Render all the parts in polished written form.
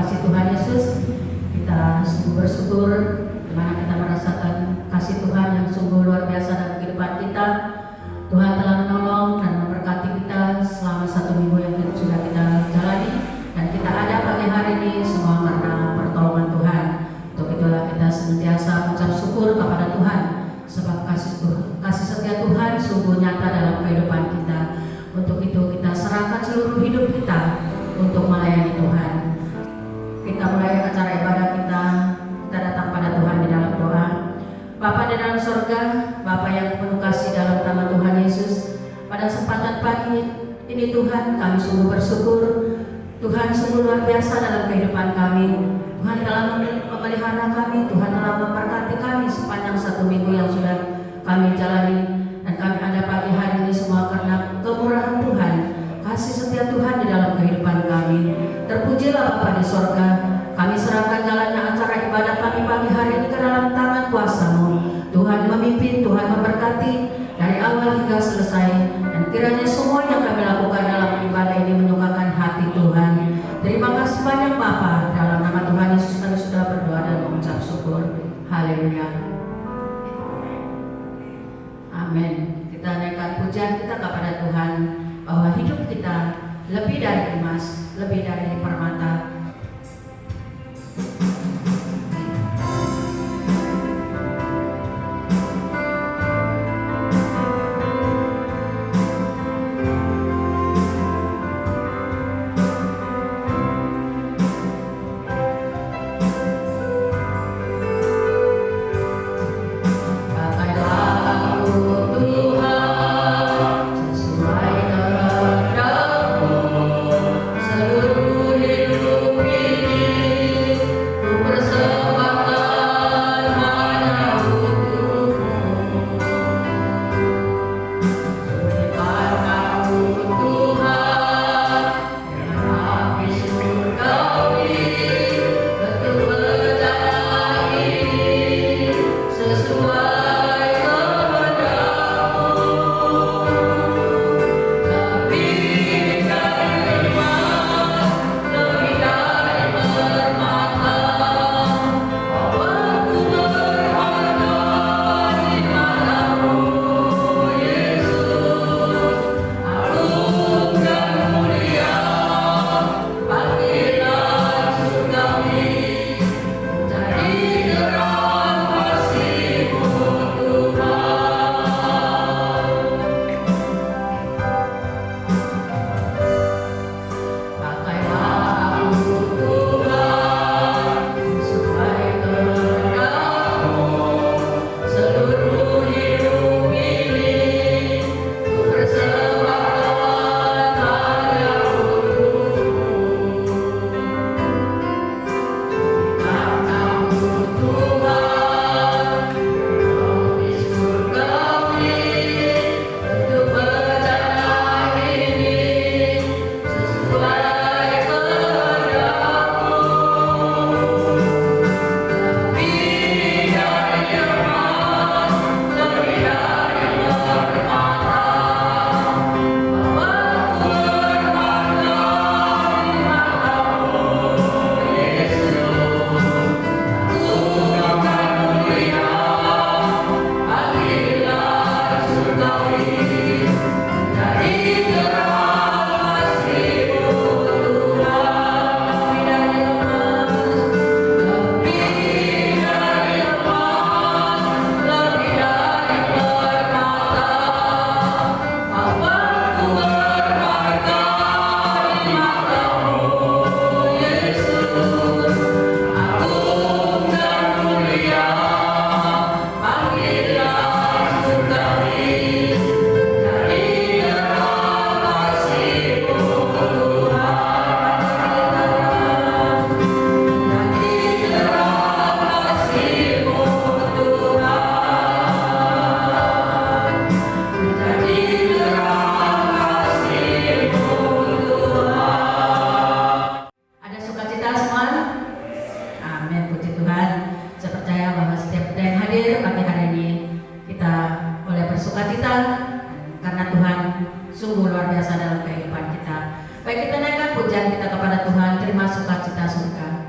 kasih Tuhan Yesus. Kita sungguh bersyukur di mana kita merasakan kasih Tuhan yang sungguh luar biasa dalam kehidupan kita. Tuhan telah menolong dan memberkati kita selama 1 minggu yang sudah kita jalani, dan kita ada pagi hari ini semua karena pertolongan Tuhan. Untuk itulah kita senantiasa mengucap syukur kepada Tuhan, sebab kasih setia Tuhan sungguh nyata dalam kehidupan kita. Untuk itu kita serahkan seluruh hidup kita untuk melayani Tuhan. Kita mulai acara ibadah kita datang pada Tuhan di dalam doa. Bapa di dalam sorga, Bapa yang penuh kasih dalam nama Tuhan Yesus, pada kesempatan pagi ini Tuhan kami sungguh bersyukur. Tuhan sungguh luar biasa dalam kehidupan kami. Tuhan telah memelihara kami, Tuhan telah memberkati kami sepanjang 1 minggu yang sudah kami jalani, dan kami ada pagi hari ini semua karena kemurahan Tuhan, kasih setia Tuhan di dalam kehidupan kami. Terpujilah Bapa di sorga. Kami serahkan jalannya acara ibadah kami pagi hari ini ke dalam tangan kuasa-Mu. Tuhan memimpin, Tuhan memberkati dari awal hingga selesai, dan kiranya semua yang kami lakukan dalam ibadah ini menyukakan hati Tuhan. Terima kasih banyak Bapa. Dalam nama Tuhan Yesus kami sudah berdoa dan mengucap syukur. Haleluya. Amin. Kita naikkan pujian kita kepada Tuhan, bahwa hidup kita lebih dari emas, lebih dari permata. karena Tuhan sungguh luar biasa dalam kehidupan kita. Baik, kita naikkan pujian kita kepada Tuhan, terima sukacita surga.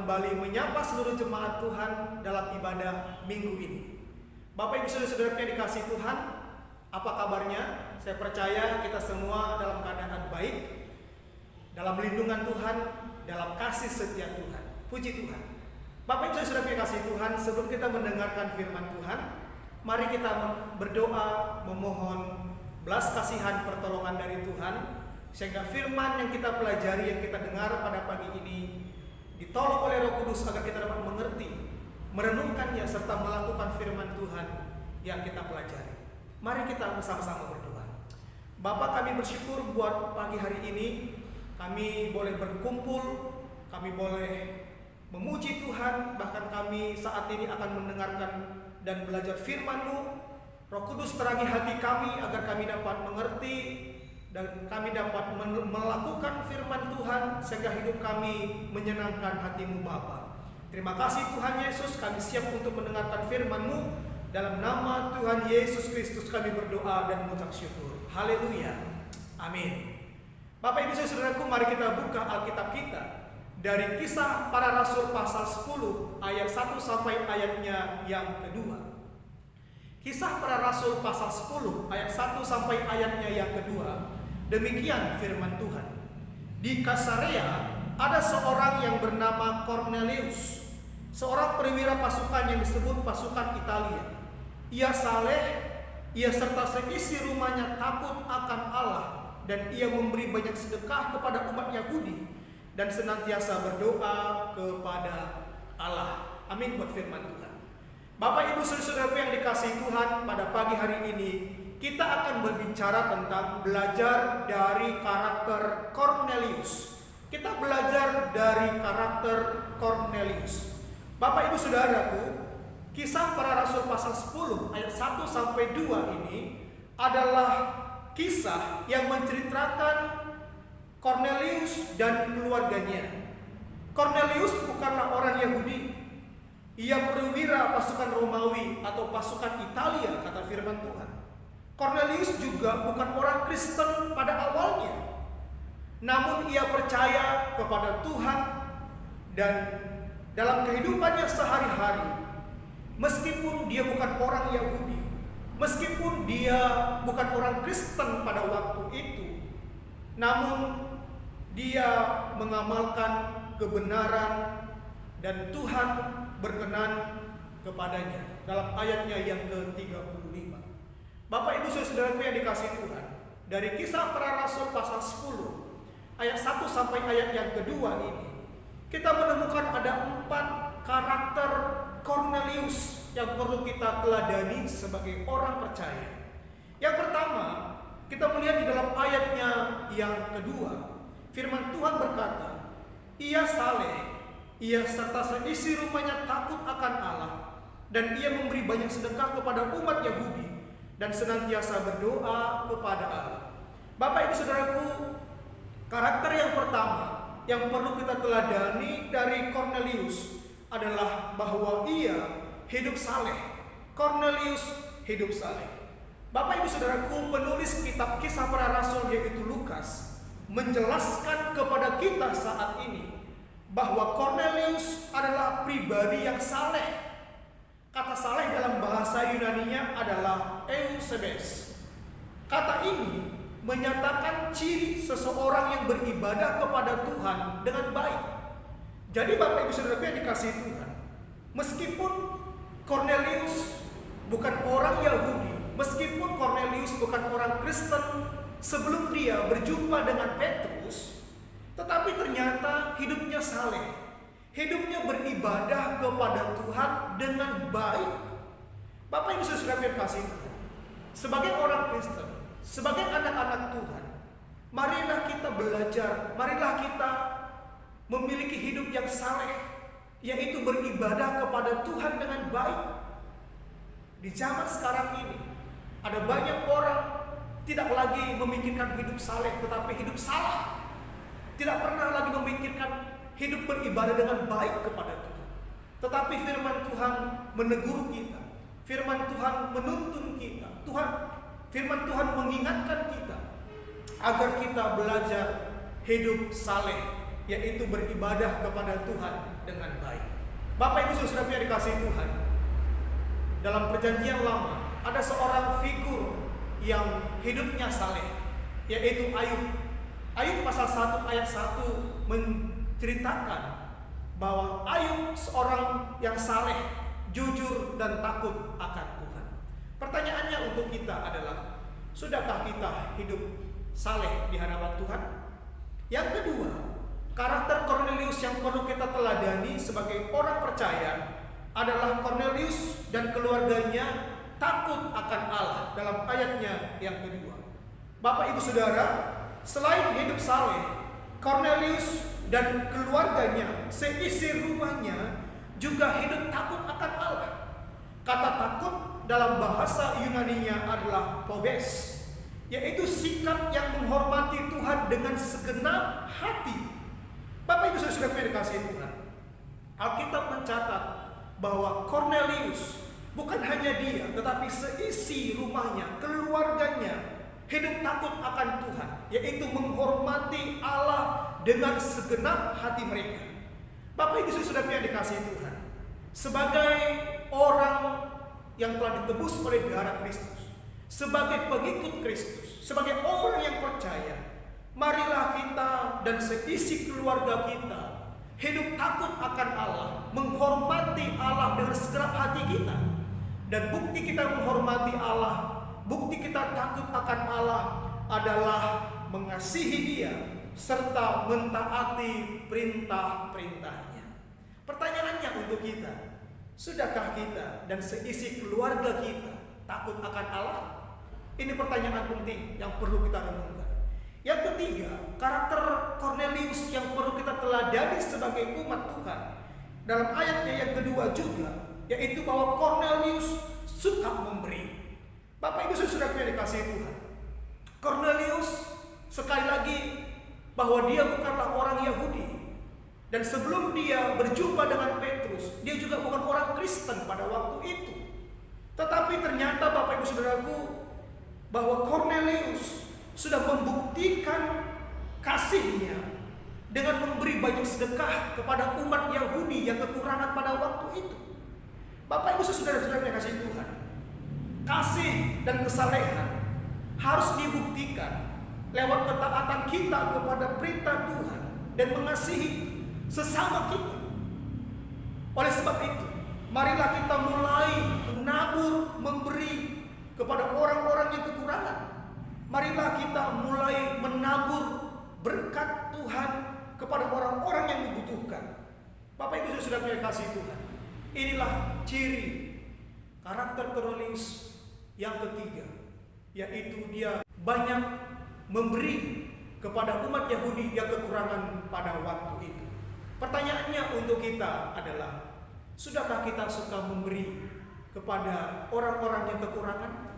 kembali menyapa seluruh jemaat Tuhan dalam ibadah minggu ini. Bapak Ibu Saudara-saudara yang dikasihi Tuhan, apa kabarnya? Saya percaya kita semua dalam keadaan baik, dalam lindungan Tuhan, dalam kasih setia Tuhan. Puji Tuhan. Bapak Ibu Saudara yang dikasihi Tuhan, sebelum kita mendengarkan firman Tuhan, mari kita berdoa memohon belas kasihan pertolongan dari Tuhan, sehingga firman yang kita pelajari, yang kita dengar pada pagi ini ditolong oleh Roh Kudus agar kita dapat mengerti, merenungkannya, serta melakukan firman Tuhan yang kita pelajari. Mari kita bersama-sama berdoa. Bapa, kami bersyukur buat pagi hari ini kami boleh berkumpul, kami boleh memuji Tuhan, bahkan kami saat ini akan mendengarkan dan belajar firman-Mu. Roh Kudus terangi hati kami agar kami dapat mengerti dan kami dapat melakukan firman Tuhan sehingga hidup kami menyenangkan hati-Mu Bapa. Terima kasih Tuhan Yesus, kami siap untuk mendengarkan firman-Mu. Dalam nama Tuhan Yesus Kristus kami berdoa dan mengucap syukur. Haleluya. Amin. Bapak Ibu Saudaraku, mari kita buka Alkitab kita dari Kisah Para Rasul pasal 10 ayat 1 sampai ayatnya yang kedua. Kisah Para Rasul pasal 10 ayat 1 sampai ayatnya yang kedua. Demikian firman Tuhan. Di Kaisarea ada seorang yang bernama Kornelius, seorang perwira pasukan yang disebut pasukan Italia. Ia saleh, ia serta seisi rumahnya takut akan Allah, dan ia memberi banyak sedekah kepada umat Yahudi dan senantiasa berdoa kepada Allah. Amin buat firman Tuhan. Bapak Ibu Saudara yang dikasihi Tuhan, pada pagi hari ini kita akan berbicara tentang belajar dari karakter Kornelius. Kita belajar dari karakter Kornelius. Bapak Ibu Saudaraku, Kisah Para Rasul pasal 10 ayat 1 sampai 2 ini adalah kisah yang menceritakan Kornelius dan keluarganya. Kornelius bukanlah orang Yahudi. Ia perwira pasukan Romawi atau pasukan Italia, kata firman Tuhan. Kornelius juga bukan orang Kristen pada awalnya, namun ia percaya kepada Tuhan, dan dalam kehidupannya sehari-hari, meskipun dia bukan orang Yahudi, meskipun dia bukan orang Kristen pada waktu itu, namun dia mengamalkan kebenaran dan Tuhan berkenan kepadanya. Dalam ayatnya yang ke-35. Bapak Ibu Saudaraku yang dikasihi Tuhan, dari Kisah Para Rasul pasal 10 ayat 1 sampai ayat yang kedua ini, kita menemukan ada 4 karakter Kornelius yang perlu kita teladani sebagai orang percaya. Yang pertama, kita melihat di dalam ayatnya yang kedua, firman Tuhan berkata, ia saleh, ia serta seisi rumahnya takut akan Allah, dan ia memberi banyak sedekah kepada umat Yahudi dan senantiasa berdoa kepada Allah. Bapak Ibu Saudaraku, karakter yang pertama yang perlu kita teladani dari Kornelius adalah bahwa ia hidup saleh. Kornelius hidup saleh. Bapak Ibu Saudaraku, penulis kitab Kisah Para Rasul yaitu Lukas menjelaskan kepada kita saat ini bahwa Kornelius adalah pribadi yang saleh. Kata saleh dalam bahasa Yunaninya adalah Eusebes. Kata ini menyatakan ciri seseorang yang beribadah kepada Tuhan dengan baik. Jadi Bapak Ibu Saudara yang dikasihi Tuhan, meskipun Kornelius bukan orang Yahudi, meskipun Kornelius bukan orang Kristen sebelum dia berjumpa dengan Petrus, tetapi ternyata hidupnya saleh. Hidupnya beribadah kepada Tuhan dengan baik. Bapak Ibu Saudara yang kasih Tuhan, sebagai orang Kristen, sebagai anak-anak Tuhan, marilah kita belajar, marilah kita memiliki hidup yang saleh, yaitu beribadah kepada Tuhan dengan baik. Di zaman sekarang ini, ada banyak orang tidak lagi memikirkan hidup saleh, tetapi hidup salah. Tidak pernah lagi memikirkan hidup beribadah dengan baik kepada Tuhan. Tetapi firman Tuhan menegur kita, firman Tuhan menuntun kita, firman Tuhan mengingatkan kita agar kita belajar hidup saleh, yaitu beribadah kepada Tuhan dengan baik. Bapak Ibu Saudara yang dikasihi Tuhan, dalam perjanjian lama ada seorang figur yang hidupnya saleh, yaitu Ayub. Ayub pasal 1 ayat 1 menceritakan bahwa Ayub seorang yang saleh, jujur dan takut akan Tuhan. Pertanyaannya untuk kita adalah, sudahkah kita hidup saleh di hadapan Tuhan? Yang kedua, karakter Kornelius yang perlu kita teladani sebagai orang percaya adalah Kornelius dan keluarganya takut akan Allah dalam ayatnya yang kedua. Bapak Ibu Saudara, selain hidup saleh, Kornelius dan keluarganya, seisi rumahnya juga hidup takut akan Allah. Kata takut dalam bahasa Yunaninya adalah phobes, yaitu sikap yang menghormati Tuhan dengan segenap hati. Bapak Ibu Saudara yang dikasihi Tuhan, Alkitab mencatat bahwa Kornelius bukan hanya dia, tetapi seisi rumahnya, keluarganya hidup takut akan Tuhan, yaitu menghormati Allah dengan segenap hati mereka. Bapak Ibu Saudara yang dikasihi Tuhan, sebagai orang yang telah ditebus oleh darah Kristus, sebagai pengikut Kristus, sebagai orang yang percaya, marilah kita dan seisi keluarga kita hidup takut akan Allah, menghormati Allah dengan segenap hati kita. Dan bukti kita menghormati Allah, bukti kita takut akan Allah adalah mengasihi Dia serta mentaati perintah-perintahnya. Pertanyaannya untuk kita, sudahkah kita dan seisi keluarga kita takut akan Allah? Ini pertanyaan penting yang perlu kita renungkan. Yang ketiga, karakter Kornelius yang perlu kita teladani sebagai umat Tuhan dalam ayatnya yang kedua juga, yaitu bahwa Kornelius suka memberi. Bapak Ibu Saudara yang dikasihi Tuhan, Kornelius sekali lagi bahwa dia bukanlah orang Yahudi, dan sebelum dia berjumpa dengan Petrus, dia juga bukan orang Kristen pada waktu itu. Tetapi ternyata Bapak Ibu Saudaraku, bahwa Kornelius sudah membuktikan kasihnya dengan memberi banyak sedekah kepada umat Yahudi yang kekurangan pada waktu itu. Bapak Ibu Saudara-saudara yang kasih Tuhan, kasih dan kesalehan harus dibuktikan lewat ketaatan kita kepada perintah Tuhan dan mengasihi sesama kita. Oleh sebab itu, marilah kita mulai menabur, memberi kepada orang-orang yang kekurangan. Marilah kita mulai menabur berkat Tuhan kepada orang-orang yang membutuhkan. Bapak Ibu Saudara yang kasih Tuhan, inilah ciri karakter Kornelius yang ketiga, yaitu dia banyak memberi kepada umat Yahudi yang kekurangan pada waktu itu. Pertanyaannya untuk kita adalah, sudahkah kita suka memberi kepada orang-orang yang kekurangan?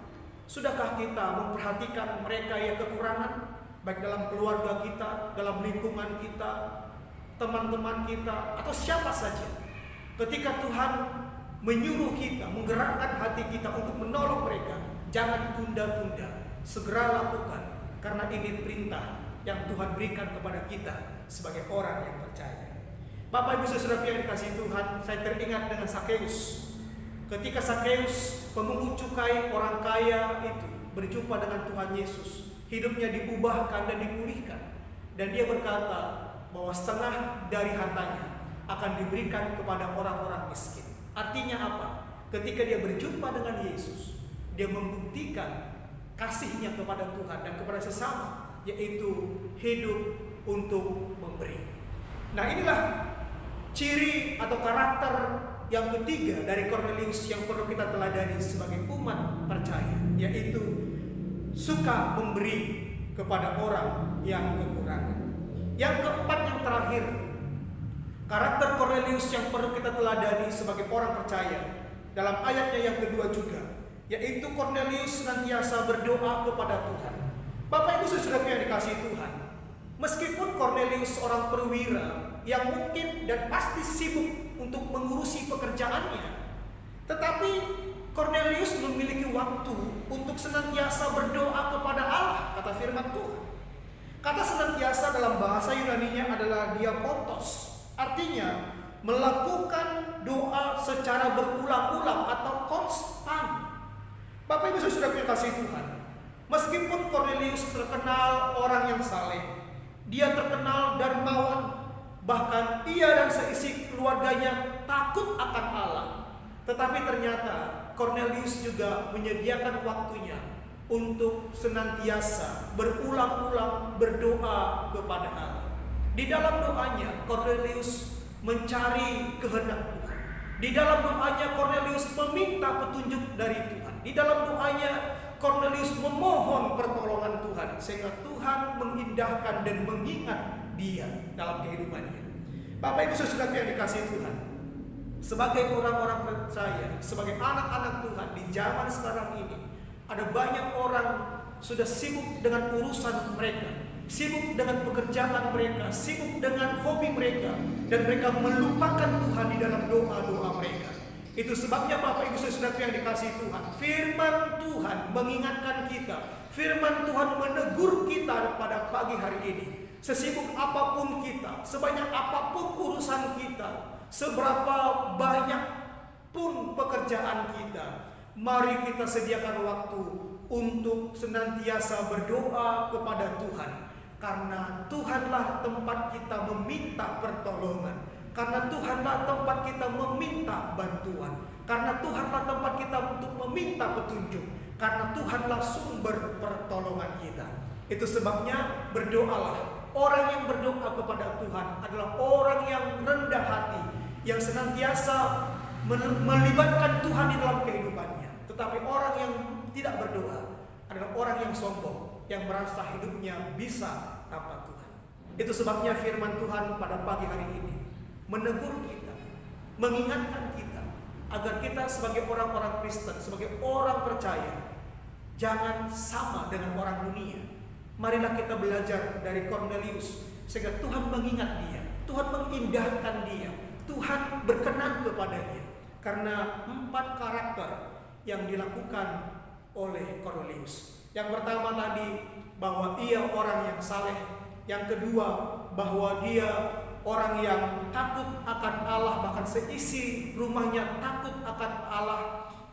Sudahkah kita memperhatikan mereka yang kekurangan, baik dalam keluarga kita, dalam lingkungan kita, teman-teman kita, atau siapa saja? Ketika Tuhan menyuruh kita, menggerakkan hati kita untuk menolong mereka, jangan tunda-tunda, segera lakukan, karena ini perintah yang Tuhan berikan kepada kita sebagai orang yang percaya. Bapak Ibu Saudara yang dikasihi Tuhan, saya teringat dengan Sakeus. Ketika Sakeus, pemungut cukai orang kaya itu, berjumpa dengan Tuhan Yesus, hidupnya diubahkan dan dipulihkan, dan dia berkata bahwa setengah dari hartanya akan diberikan kepada orang-orang miskin. Artinya apa? Ketika dia berjumpa dengan Yesus, dia membuktikan kasihnya kepada Tuhan dan kepada sesama, yaitu hidup untuk memberi. Nah, inilah ciri atau karakter yang ketiga dari Kornelius yang perlu kita teladani sebagai umat percaya, yaitu suka memberi kepada orang yang kekurangan. Yang keempat, yang terakhir, karakter Kornelius yang perlu kita teladani sebagai orang percaya dalam ayatnya yang kedua juga, yaitu Kornelius senantiasa berdoa kepada Tuhan. Bapak Ibu Saudara yang dikasihi Tuhan, meskipun Kornelius seorang perwira yang mungkin dan pasti sibuk untuk mengurusi pekerjaannya, tetapi Kornelius memiliki waktu untuk senantiasa berdoa kepada Allah, kata firman Tuhan. Kata senantiasa dalam bahasa Yunaninya adalah diakontos, artinya melakukan doa secara berulang-ulang atau konstan. Bapak Ibu Saudara yang kasih Tuhan, meskipun Kornelius terkenal orang yang saleh, dia terkenal dermawan, bahkan ia dan seisi keluarganya takut akan Allah, tetapi ternyata Kornelius juga menyediakan waktunya untuk senantiasa berulang-ulang berdoa kepada Allah. Di dalam doanya Kornelius mencari kehendak Tuhan. Di dalam doanya Kornelius meminta petunjuk dari Tuhan. Di dalam doanya Kornelius memohon pertolongan Tuhan, sehingga Tuhan mengindahkan dan mengingat dia dalam kehidupannya. Bapak Ibu Saudara yang dikasihi Tuhan, sebagai orang-orang percaya, sebagai anak-anak Tuhan di zaman sekarang ini, ada banyak orang sudah sibuk dengan urusan mereka, sibuk dengan pekerjaan mereka, sibuk dengan hobi mereka, dan mereka melupakan Tuhan di dalam doa-doa mereka. Itu sebabnya Bapak Ibu Saudara yang dikasihi Tuhan, firman Tuhan mengingatkan kita, firman Tuhan menegur kita pada pagi hari ini. Sesibuk apapun kita, sebanyak apapun urusan kita, seberapa banyak pun pekerjaan kita, mari kita sediakan waktu untuk senantiasa berdoa kepada Tuhan. Karena Tuhanlah tempat kita meminta pertolongan, karena Tuhanlah tempat kita meminta bantuan, karena Tuhanlah tempat kita untuk meminta petunjuk, karena Tuhanlah sumber pertolongan kita. Itu sebabnya berdoalah. Orang yang berdoa kepada Tuhan adalah orang yang rendah hati, yang senantiasa melibatkan Tuhan di dalam kehidupannya. Tetapi orang yang tidak berdoa adalah orang yang sombong, yang merasa hidupnya bisa tanpa Tuhan. Itu sebabnya firman Tuhan pada pagi hari ini menegur kita, mengingatkan kita, agar kita sebagai orang-orang Kristen, sebagai orang percaya, jangan sama dengan orang dunia. Marilah kita belajar dari Kornelius, sehingga Tuhan mengingat dia, Tuhan mengindahkan dia, Tuhan berkenan kepadanya. Karena 4 karakter yang dilakukan oleh Kornelius. Yang pertama tadi, bahwa ia orang yang saleh. Yang kedua, bahwa dia orang yang takut akan Allah, bahkan seisi rumahnya takut akan Allah.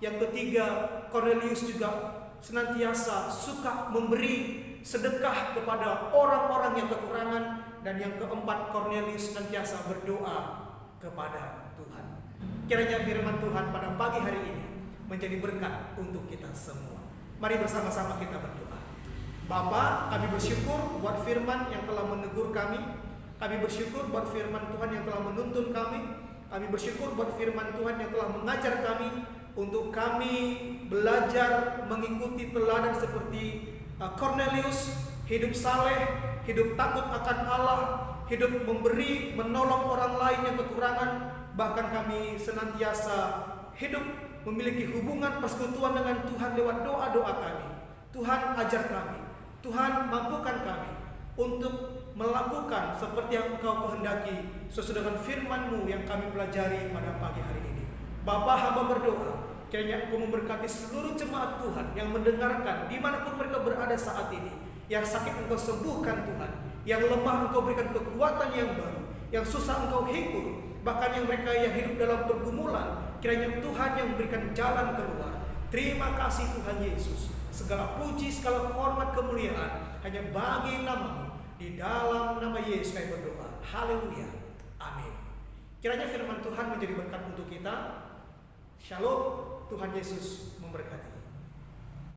Yang ketiga, Kornelius juga senantiasa suka memberi sedekah kepada orang-orang yang kekurangan. Dan yang keempat, Kornelius senantiasa berdoa kepada Tuhan. Kiranya firman Tuhan pada pagi hari ini menjadi berkat untuk kita semua. Mari bersama-sama kita berdoa. Bapa, kami bersyukur buat firman yang telah menegur kami. Kami bersyukur buat firman Tuhan yang telah menuntun kami. Kami bersyukur buat firman Tuhan yang telah mengajar kami, untuk kami belajar mengikuti teladan seperti Kornelius, hidup saleh, hidup takut akan Allah, hidup memberi, menolong orang lain yang kekurangan. Bahkan kami senantiasa hidup memiliki hubungan persekutuan dengan Tuhan lewat doa-doa kami. Tuhan ajar kami, Tuhan mampukan kami untuk melakukan seperti yang Engkau kehendaki sesuai dengan firman-Mu yang kami pelajari pada pagi hari ini. Bapa, hamba berdoa, kiranya Engkau memberkati seluruh jemaat Tuhan yang mendengarkan dimanapun mereka berada saat ini. Yang sakit Engkau sembuhkan Tuhan, yang lemah Engkau berikan kekuatan yang baru, yang susah Engkau hibur, bahkan yang mereka yang hidup dalam pergumulan, kiranya Tuhan yang memberikan jalan keluar. Terima kasih Tuhan Yesus. Segala puji, segala hormat, kemuliaan hanya bagi nama-Mu. Di dalam nama Yesus kami berdoa. Haleluya. Amin. Kiranya firman Tuhan menjadi berkat untuk kita. Shalom. Tuhan Yesus memberkati.